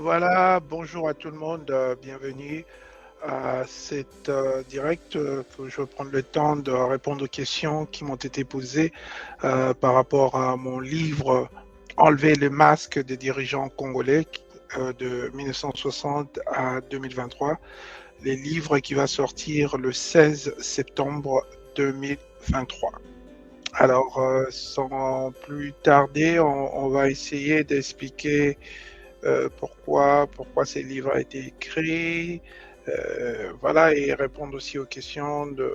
Voilà, bonjour à tout le monde, bienvenue à cette direct. Je vais prendre le temps de répondre aux questions qui m'ont été posées par rapport à mon livre Enlever le masque des dirigeants congolais de 1960 à 2023, les livres qui va sortir le 16 septembre 2023. Alors, sans plus tarder, on va essayer d'expliquer pourquoi ces livres ont été écrits, voilà, et répondre aussi aux questions de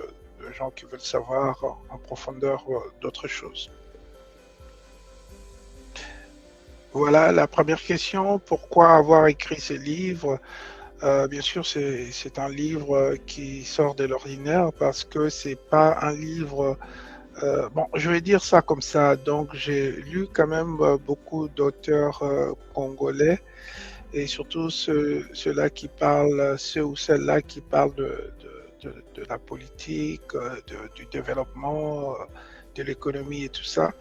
gens qui veulent savoir en profondeur d'autres choses. Voilà la première question, pourquoi avoir écrit ces livres? Bien sûr, c'est un livre qui sort de l'ordinaire parce que c'est pas un livre. Bon, je vais dire ça comme ça. Donc, j'ai lu quand même beaucoup d'auteurs congolais et surtout ceux-là qui parlent, ceux ou celles-là qui parlent de la politique, du développement, de l'économie et tout ça.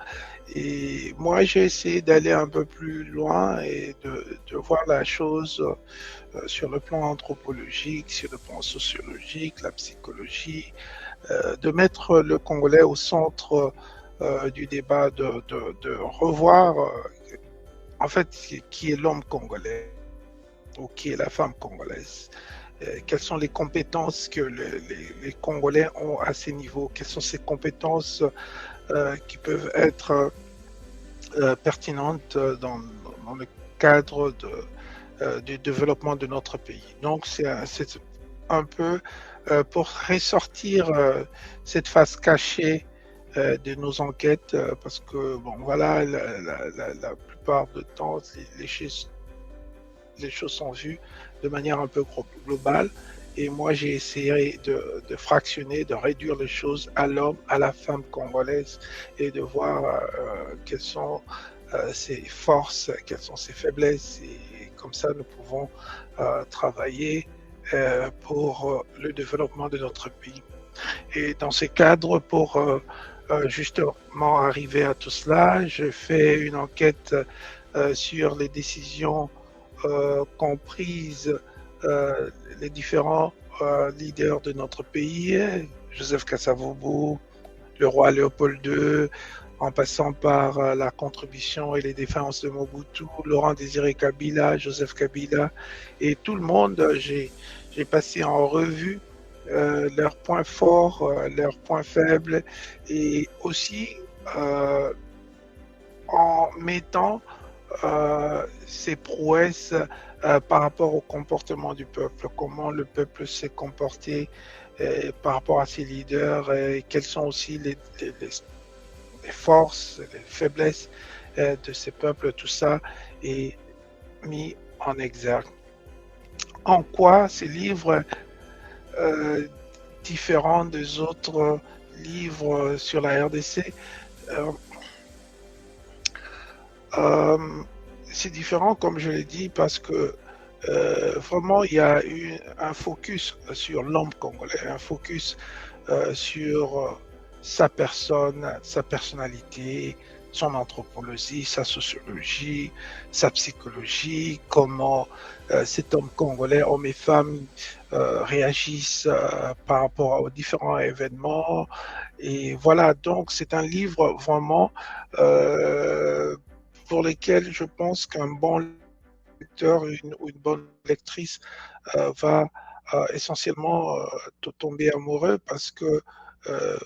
Et moi, j'ai essayé d'aller un peu plus loin et de voir la chose sur le plan anthropologique, sur le plan sociologique, la psychologie, de mettre le Congolais au centre du débat, de revoir en fait qui est l'homme congolais ou qui est la femme congolaise. Quelles sont les compétences que les Congolais ont à ces niveaux? Quelles sont ces compétences qui peuvent être pertinentes dans le cadre du développement de notre pays? Donc, c'est un peu pour ressortir cette face cachée de nos enquêtes, parce que, bon, voilà, la plupart du temps, les choses sont vues de manière un peu globale. Et moi, j'ai essayé de fractionner, de réduire les choses à l'homme, à la femme congolaise et de voir quelles sont ses forces, quelles sont ses faiblesses. Et comme ça, nous pouvons travailler pour le développement de notre pays. Et dans ces cadres, pour justement arriver à tout cela, je fais une enquête sur les décisions comprises les différents leaders de notre pays, Joseph Kasavubu, le roi Léopold II, en passant par la contribution et les défenses de Mobutu, Laurent Désiré Kabila, Joseph Kabila, et tout le monde, j'ai passé en revue leurs points forts, leurs points faibles, et aussi en mettant ses prouesses par rapport au comportement du peuple, comment le peuple s'est comporté par rapport à ses leaders, et quelles sont aussi les forces, les faiblesses de ces peuples, tout ça est mis en exergue. En quoi ces livres, euh, différents des autres livres sur la RDC, euh, Euh, c'est différent, comme je l'ai dit, parce que vraiment, il y a eu un focus sur l'homme congolais, un focus sur sa personne, sa personnalité, son anthropologie, sa sociologie, sa psychologie, comment cet homme congolais, hommes et femmes, réagissent par rapport aux différents événements. Et voilà, donc c'est un livre vraiment pour lesquels je pense qu'un bon lecteur ou une bonne lectrice va essentiellement tomber amoureux parce que euh,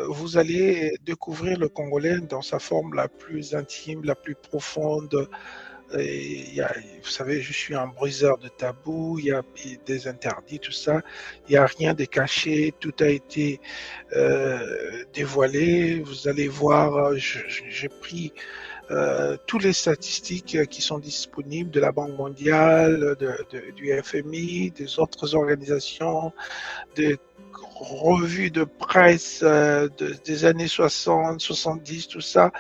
vous allez découvrir le Congolais dans sa forme la plus intime, la plus profonde. Et vous savez, je suis un briseur de tabous, il y a des interdits, tout ça. Il n'y a rien de caché, tout a été dévoilé. Vous allez voir, j'ai pris toutes les statistiques qui sont disponibles de la Banque mondiale, du FMI, des autres organisations, des revues de presse des années 60, 70, tout ça,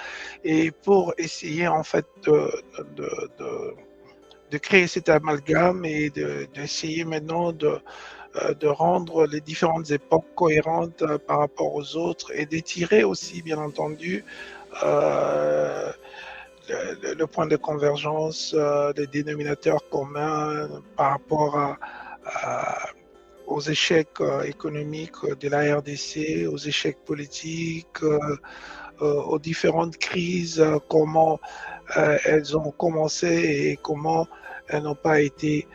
et pour essayer en fait de, de, de créer cet amalgame et d'essayer maintenant de rendre les différentes époques cohérentes par rapport aux autres et d'étirer aussi, bien entendu, euh, le point de convergence, des dénominateurs communs par rapport aux échecs économiques de la RDC, aux échecs politiques, aux différentes crises, comment elles ont commencé et comment elles n'ont pas été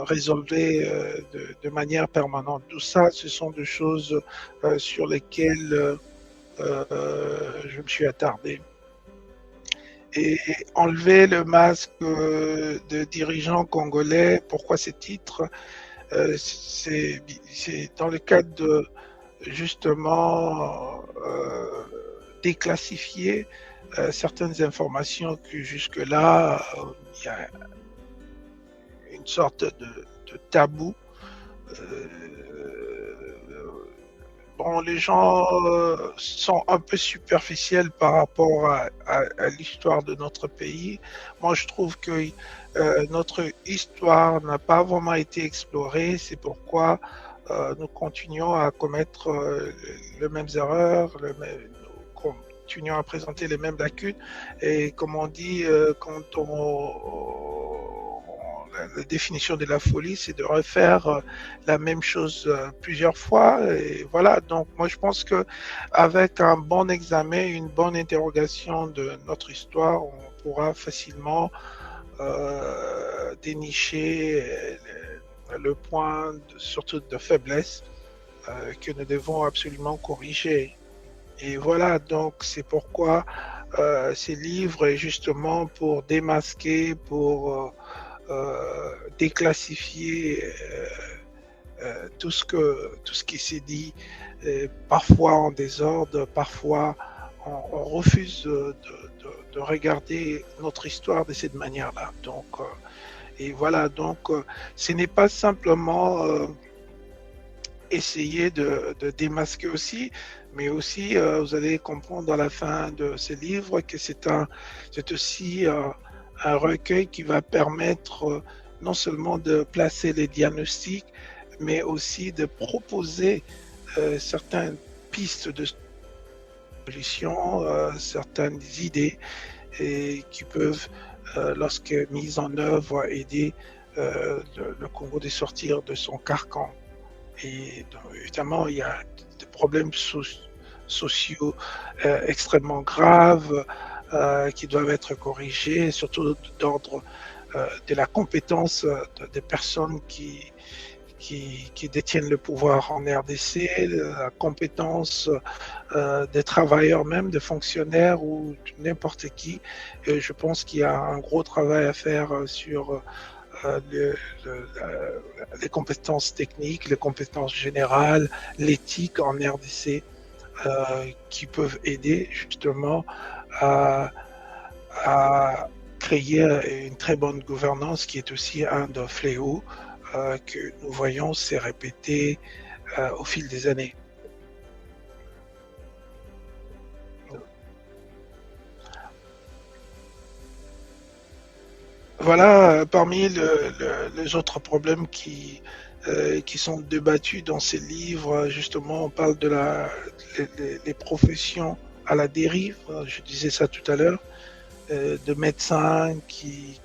résolvées de manière permanente. Tout ça, ce sont des choses sur lesquelles je me suis attardé. Et enlever le masque de dirigeants congolais, pourquoi ces titres? C'est dans le cadre de justement déclassifier certaines informations que jusque-là, il y a une sorte de tabou. Bon, les gens sont un peu superficiels par rapport à l'histoire de notre pays. Moi, je trouve que notre histoire n'a pas vraiment été explorée. C'est pourquoi nous continuons à commettre les mêmes erreurs, nous continuons à présenter les mêmes lacunes. Et comme on dit, la définition de la folie, c'est de refaire la même chose plusieurs fois. Et voilà, donc moi je pense que avec un bon examen, une bonne interrogation de notre histoire, on pourra facilement dénicher le point, surtout de faiblesse, que nous devons absolument corriger. Et voilà, donc c'est pourquoi ces livres est justement pour démasquer, pour déclassifier tout ce qui s'est dit, parfois en désordre, parfois on refuse de regarder notre histoire de cette manière-là. Donc, et voilà, donc ce n'est pas simplement essayer de démasquer aussi, mais aussi vous allez comprendre à la fin de ce livre que c'est aussi un recueil qui va permettre non seulement de placer les diagnostics, mais aussi de proposer certaines pistes de solution, certaines idées et qui peuvent, lorsque mises en œuvre, aider le Congo de sortir de son carcan. Et évidemment, il y a des problèmes sociaux extrêmement graves qui doivent être corrigés, surtout d'ordre de la compétence des personnes qui détiennent le pouvoir en RDC, la compétence des travailleurs même, des fonctionnaires ou n'importe qui. Et je pense qu'il y a un gros travail à faire sur les compétences techniques, les compétences générales, l'éthique en RDC, qui peuvent aider justement à créer une très bonne gouvernance, qui est aussi un des fléaux que nous voyons s'est répété au fil des années. Voilà, parmi les autres problèmes qui sont débattus dans ces livres, justement, on parle de les professions à la dérive, je disais ça tout à l'heure, de médecins qui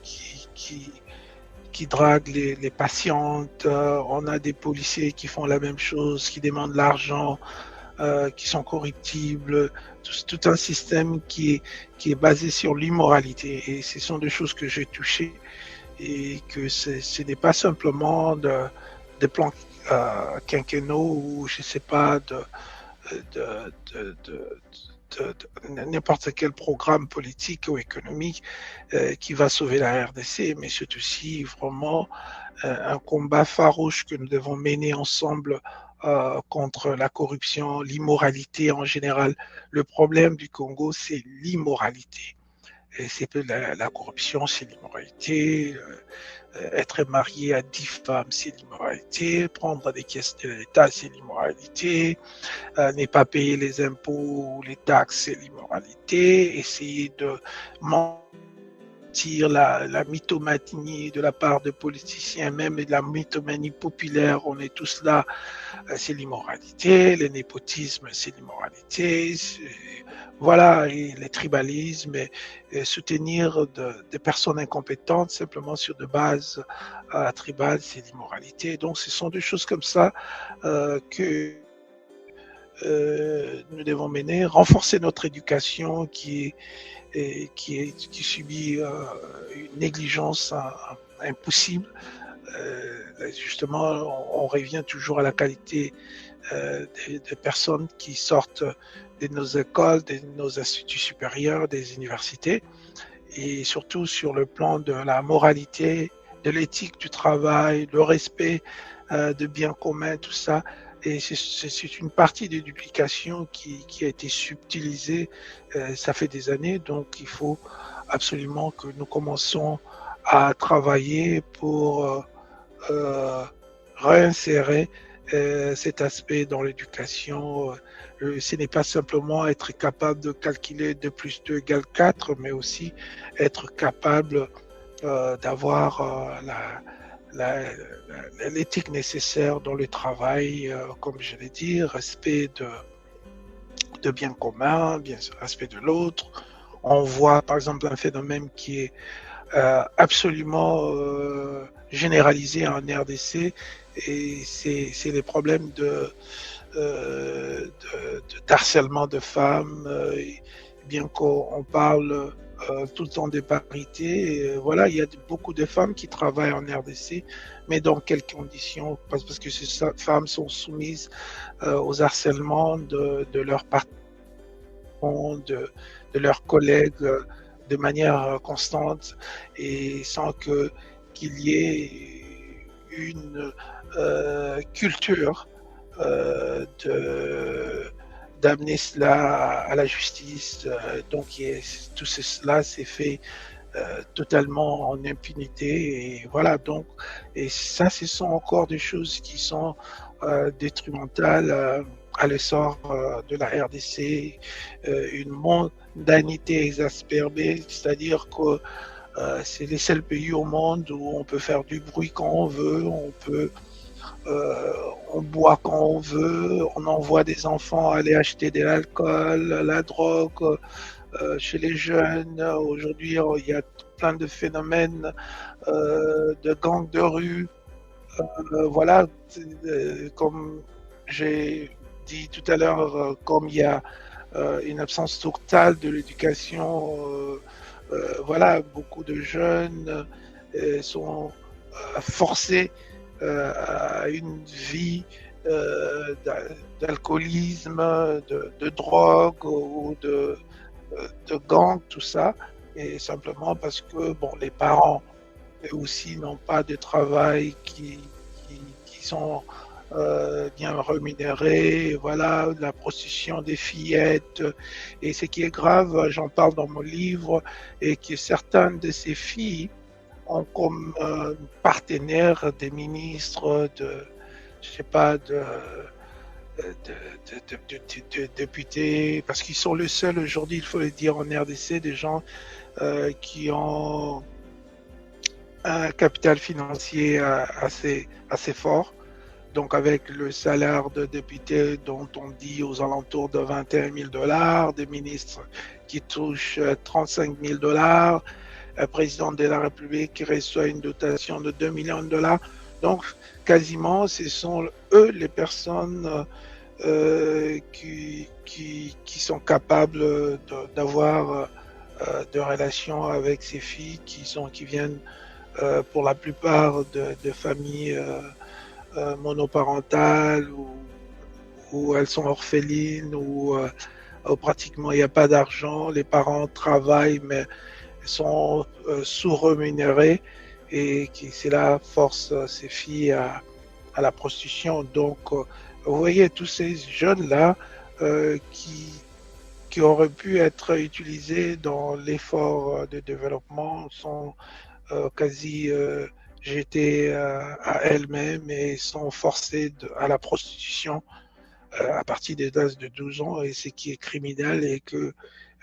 draguent les patientes, on a des policiers qui font la même chose, qui demandent l'argent, qui sont corruptibles, tout un système qui est basé sur l'immoralité. Et ce sont des choses que j'ai touchées et que ce n'est pas simplement des plans quinquennaux ou je ne sais pas de n'importe quel programme politique ou économique qui va sauver la RDC, mais c'est aussi vraiment un combat farouche que nous devons mener ensemble contre la corruption, l'immoralité en général. Le problème du Congo, c'est l'immoralité. Et c'est la corruption, c'est l'immoralité. Être marié à 10 femmes, c'est l'immoralité. Prendre des caisses de l'État, c'est l'immoralité. Ne pas payer les impôts ou les taxes, c'est l'immoralité. Essayer de sentir la mythomanie de la part de politiciens, même et de la mythomanie populaire. On est tous là, c'est l'immoralité, le népotisme, c'est l'immoralité, voilà, et les tribalismes, et soutenir des personnes incompétentes simplement sur de bases tribales, c'est l'immoralité. Donc, ce sont des choses comme ça que nous devons mener, renforcer notre éducation qui subit une négligence impossible. Justement, on revient toujours à la qualité des personnes qui sortent de nos écoles, de nos instituts supérieurs, des universités, et surtout sur le plan de la moralité, de l'éthique du travail, le respect de biens communs, tout ça. Et c'est une partie de l'éducation qui a été subtilisée, ça fait des années, donc il faut absolument que nous commençons à travailler pour réinsérer cet aspect dans l'éducation. Ce n'est pas simplement être capable de calculer 2 plus 2 égale 4, mais aussi être capable d'avoir l'éthique nécessaire dans le travail, comme je l'ai dit, respect de biens communs, bien sûr, respect de l'autre. On voit par exemple un phénomène qui est absolument généralisé en RDC, et c'est les problèmes d'harcèlement de femmes, bien qu'on parle tout le temps des parités. Voilà, il y a beaucoup de femmes qui travaillent en RDC, mais dans quelles conditions? Parce que ces femmes sont soumises aux harcèlements de leurs patrons, de leurs collègues de manière constante, et sans qu'il y ait une culture d'amener cela à la justice. Donc tout cela s'est fait totalement en impunité, et voilà. Donc, et ça, ce sont encore des choses qui sont détrimentales à l'essor de la RDC, une mondanité exacerbée, c'est-à-dire que c'est les seuls pays au monde où on peut faire du bruit quand on veut, on boit quand on veut, on envoie des enfants aller acheter de l'alcool, la drogue chez les jeunes. Aujourd'hui, il y a plein de phénomènes de gangs de rue. Voilà, comme j'ai dit tout à l'heure, comme il y a une absence totale de l'éducation, voilà, beaucoup de jeunes sont forcés à une vie d'alcoolisme, de drogue ou de gang, tout ça, et simplement parce que bon, les parents eux aussi n'ont pas de travail qui sont bien rémunérés, voilà, la prostitution des fillettes. Et ce qui est grave, j'en parle dans mon livre, et que certaines de ces filles ont comme partenaires des ministres, je sais pas, de députés, parce qu'ils sont les seuls aujourd'hui, il faut le dire, en RDC, des gens qui ont un capital financier assez fort. Donc avec le salaire de député dont on dit aux alentours de 21 000 $, des ministres qui touchent 35 000 $, un président de la République qui reçoit une dotation de 2 millions de $. Donc quasiment ce sont eux les personnes qui sont capables d'avoir de relations avec ces filles qui viennent pour la plupart de familles monoparentales, où elles sont orphelines, où pratiquement il n'y a pas d'argent, les parents travaillent mais sont sous-rémunérés, et qui cela force ces filles à la prostitution. Donc vous voyez, tous ces jeunes-là qui auraient pu être utilisés dans l'effort de développement sont quasi jetées à elles-mêmes et sont forcées à la prostitution à partir de l'âge de 12 ans, et ce qui est criminel, et que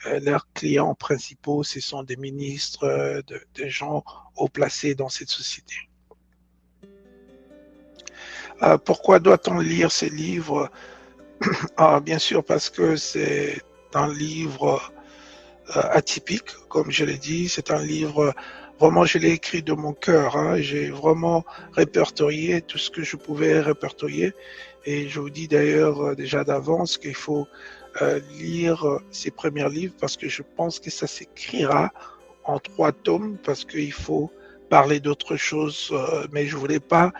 leurs clients principaux, ce sont des ministres, des gens haut placés dans cette société. Pourquoi doit-on lire ces livres? Bien sûr, parce que c'est un livre atypique, comme je l'ai dit. C'est un livre, vraiment, je l'ai écrit de mon cœur. Hein. J'ai vraiment répertorié tout ce que je pouvais répertorier. Et je vous dis d'ailleurs déjà d'avance qu'il faut lire ces premiers livres parce que je pense que ça s'écrira en 3 tomes parce qu'il faut parler d'autre chose. Mais je voulais pas,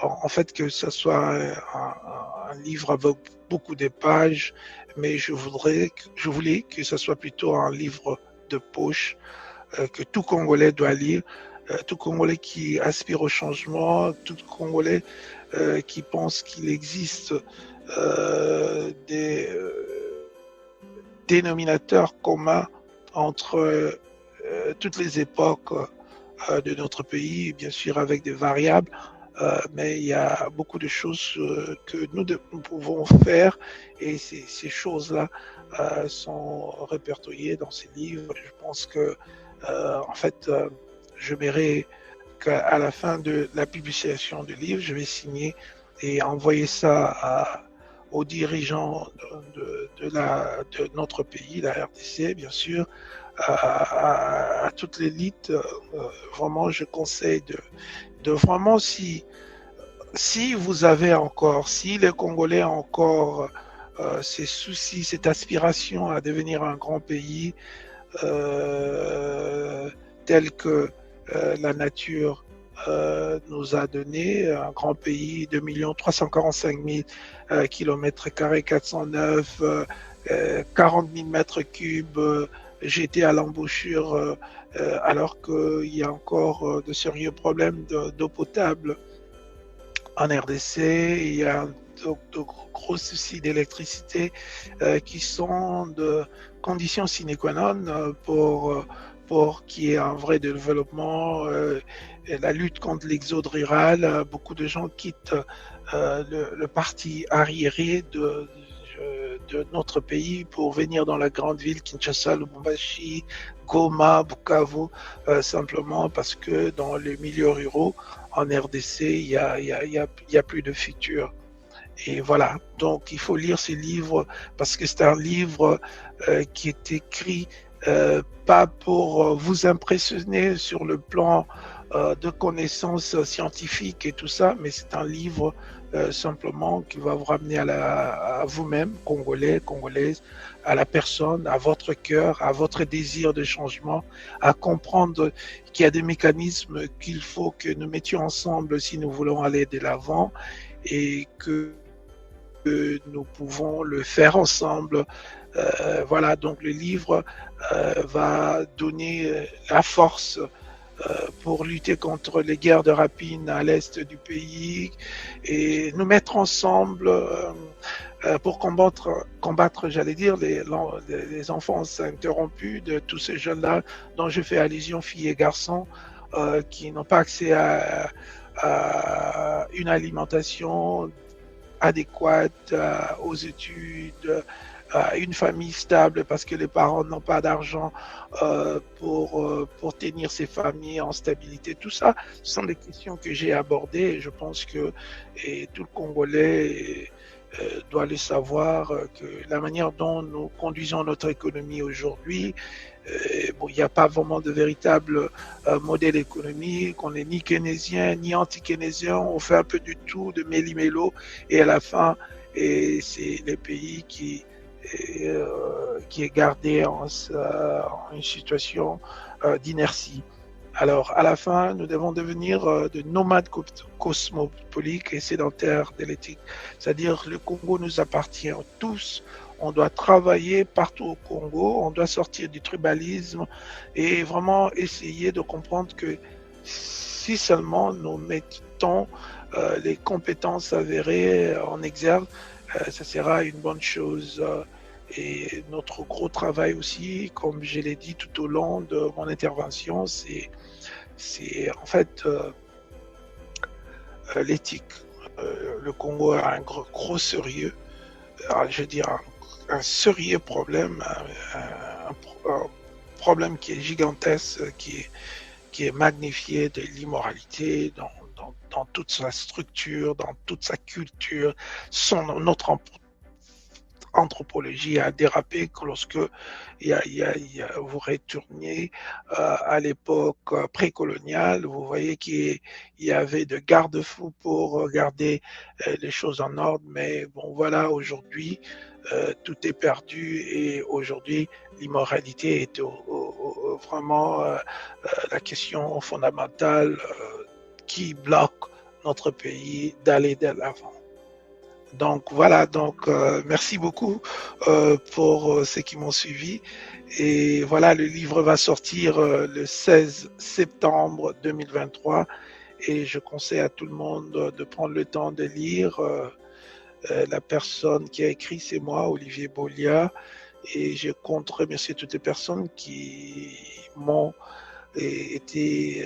en fait, que ce soit un livre avec beaucoup de pages, mais je voulais que ce soit plutôt un livre de poche que tout Congolais doit lire, tout Congolais qui aspire au changement, tout Congolais qui pense qu'il existe des dénominateurs communs entre toutes les époques de notre pays, bien sûr avec des variables, mais il y a beaucoup de choses que nous pouvons faire et ces choses-là sont répertoriées dans ces livres. Je pense que, en fait, je verrai qu'à la fin de la publication du livre, je vais signer et envoyer ça aux dirigeants de notre pays, la RDC, bien sûr, à toute l'élite. Vraiment, je conseille de vraiment, si vous avez encore, si les Congolais ont encore ces soucis, cette aspiration à devenir un grand pays tel que la nature nous a donné, un grand pays, 2 345 000 kilomètres carrés, 409, 40 000 mètres cubes, j'étais à l'embouchure alors qu'il y a encore de sérieux problèmes d'eau potable en RDC, il y a de gros soucis d'électricité qui sont de conditions sine qua non pour qu'il y ait un vrai développement, la lutte contre l'exode rural. Beaucoup de gens quittent le parti arriéré de notre pays pour venir dans la grande ville Kinshasa, Lubumbashi, Goma, Bukavu, simplement parce que dans les milieux ruraux, en RDC, il y a plus de futur. Et voilà, donc il faut lire ces livres parce que c'est un livre qui est écrit pas pour vous impressionner sur le plan de connaissances scientifiques et tout ça, mais c'est un livre simplement qui va vous ramener à vous-même, Congolais, Congolaises, à la personne, à votre cœur, à votre désir de changement, à comprendre qu'il y a des mécanismes qu'il faut que nous mettions ensemble si nous voulons aller de l'avant et que nous pouvons le faire ensemble. Voilà, donc le livre va donner la force pour lutter contre les guerres de rapine à l'est du pays et nous mettre ensemble pour combattre, j'allais dire, les enfances interrompues de tous ces jeunes-là dont je fais allusion, filles et garçons, qui n'ont pas accès à une alimentation adéquate, aux études, à une famille stable parce que les parents n'ont pas d'argent pour tenir ces familles en stabilité. Tout ça, ce sont des questions que j'ai abordées et je pense que tout le Congolais doit le savoir, que la manière dont nous conduisons notre économie aujourd'hui, il n'y a pas vraiment de véritable modèle économique, on n'est ni keynésien ni anti-keynésien, on fait un peu du tout, de méli-mélo, et à la fin, c'est les pays qui est gardé en une situation d'inertie. Alors, à la fin, nous devons devenir de nomades cosmopolites et sédentaires de l'éthique. C'est-à-dire, le Congo nous appartient tous. On doit travailler partout au Congo. On doit sortir du tribalisme et vraiment essayer de comprendre que si seulement nous mettons les compétences avérées en exergue, ça sera une bonne chose. Et notre gros travail aussi, comme je l'ai dit tout au long de mon intervention, c'est en fait l'éthique. Le Congo a un gros sérieux, je veux dire un sérieux problème, un problème qui est gigantesque, qui est magnifié de l'immoralité dans toute sa structure, dans toute sa culture, notre anthropologie a dérapé que lorsque vous retournez à l'époque précoloniale, vous voyez qu'il y avait de garde-fous pour garder les choses en ordre, mais bon voilà, aujourd'hui, tout est perdu et aujourd'hui, l'immoralité est vraiment la question fondamentale qui bloque notre pays d'aller de l'avant. Donc voilà, donc merci beaucoup pour ceux qui m'ont suivi. Et voilà, le livre va sortir le 16 septembre 2023 et je conseille à tout le monde de prendre le temps de lire. La personne qui a écrit, c'est moi, Olivier Bolia, et je compte remercier toutes les personnes qui m'ont été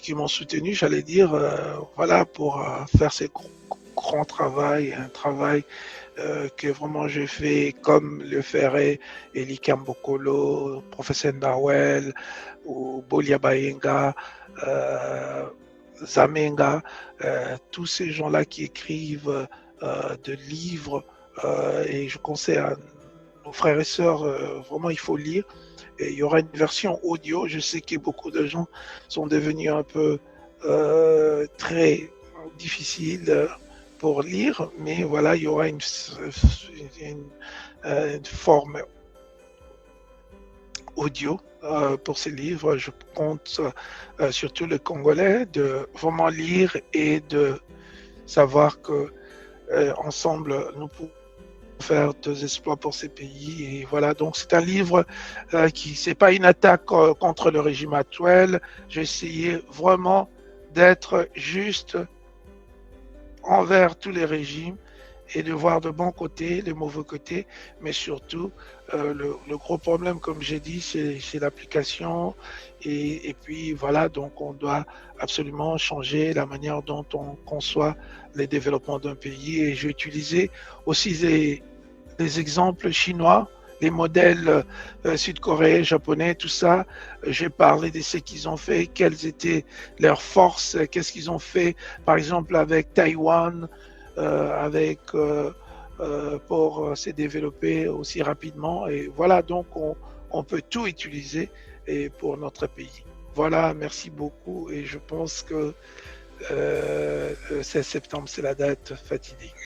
qui m'ont soutenu, j'allais dire, voilà, pour faire ce grand travail, un travail que vraiment je fais comme le ferait Eli Kambokolo, Professeur Ndawel ou Bolia Bayenga, Zamenga, tous ces gens-là qui écrivent de livres et je conseille à nos frères et sœurs, vraiment il faut lire. Et il y aura une version audio. Je sais que beaucoup de gens sont devenus un peu très difficiles pour lire, mais voilà, il y aura une forme audio pour ces livres. Je compte surtout le Congolais de vraiment lire et de savoir que ensemble nous pouvons faire des exploits pour ces pays. Et voilà, donc c'est un livre qui, c'est pas une attaque contre le régime actuel. J'ai essayé vraiment d'être juste envers tous les régimes et de voir de bons côtés, les mauvais côtés, mais surtout le gros problème, comme j'ai dit, c'est l'application. Et puis voilà, donc on doit absolument changer la manière dont on conçoit les développements d'un pays. Et j'ai utilisé aussi des exemples chinois, les modèles sud-coréens, japonais, tout ça. J'ai parlé de ce qu'ils ont fait, quelles étaient leurs forces, qu'est-ce qu'ils ont fait, par exemple avec Taïwan, pour se développer aussi rapidement. Et voilà, donc on peut tout utiliser et pour notre pays. Voilà, merci beaucoup et je pense que 16 septembre, c'est la date fatidique.